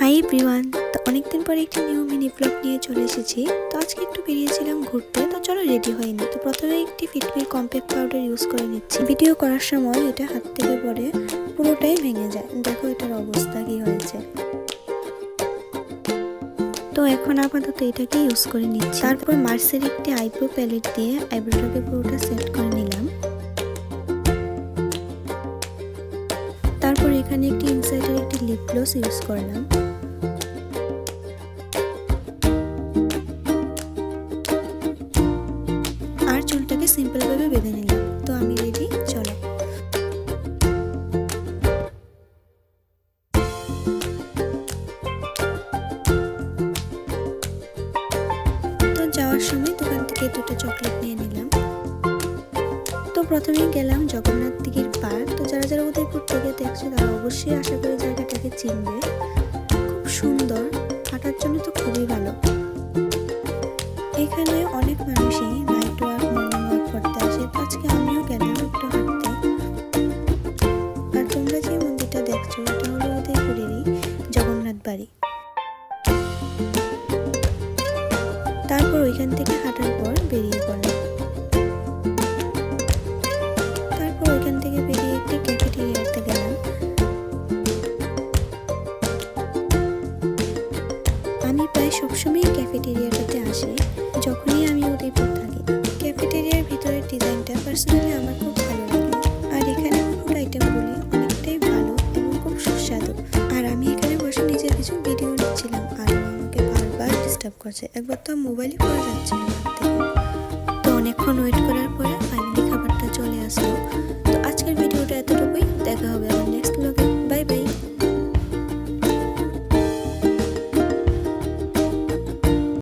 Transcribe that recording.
Hi everyone, তো অনেকদিন পরে একটি নিউ মিনি ব্লগ নিয়ে চলে এসেছি। তো আজকে একটু বেরিয়েছিলাম ঘুরতে, তো চলো রেডি হয়নি। তো প্রথমে একটি ফিটমির কম্প্যাক্ট পাউডার ইউজ করে নিচ্ছি। ভিডিও করার সময় এটা হাত থেকে পড়ে পুরোটাই ভেঙে যায়। দেখো এটার অবস্থা কি হয়েছে। তো এখন আপাতত এটাকে ইউজ করে নিচ্ছি। তারপর মার্সের একটি আইব্রো প্যালেট দিয়ে আইব্রোটাকে পুরোটা সেট করে নিলাম। তারপর এখানে একটি ইনসাইডার একটি লিপ গ্লস ইউজ করলাম। আর চুলটাকে সিম্পল ভাবে বেঁধে নিলাম। তো আমি রেডি, চলো। তো যাওয়ার সময় দোকান থেকে দুটো চকলেট নিয়ে নিলাম। তো প্রথমেই গেলাম জগন্নাথ দিঘির পার্ক। তো যারা যারা উদয়পুর থেকে দেখছো তারা অবশ্যই আশা করি জায়গাটাকে চিনবে। খুব সুন্দর, হাঁটার জন্য তো খুবই ভালো। এখানে অনেক মানুষই নাইট ওয়াক, মর্নিং ওয়াক করতে আসে। তো আজকে আমিও গেলাম একটু হাঁটতে। আর তোমরা যে মন্দিরটা দেখছো এটা হলো উদয়পুরেরই জগন্নাথ বাড়ি। তারপর ওইখান থেকে হাঁটার পর বেরিয়ে পড়লাম। তারপর ওইখান থেকে বেরিয়ে একটি ক্যাফেটেরিয়াতে গেলাম। আমি প্রায় সবসময় ক্যাফেটেরিয়াটাতে আসি যখনই আমি উদয়পুর থাকি। ক্যাফেটেরিয়ার ভিতরের ডিজাইনটা পার্সোনালি আমার খুব ভালো লাগে। আর এখানে ফুড আইটেমগুলি অনেকটাই ভালো এবং খুব সুস্বাদু। আর আমি এখানে বসে নিজের কিছু ভিডিও নিচ্ছিলাম আর আমাকে বারবার ডিস্টার্ব করছে। একবার তো মোবাইলই করা যাচ্ছে না। তো অনেকক্ষণ ওয়েট করার পরে ফাইনালি খাবারটা চলে আসলো। তো আজকের ভিডিওটা এতটুকুই। দেখা হবে আমার নেক্সট ব্লগে।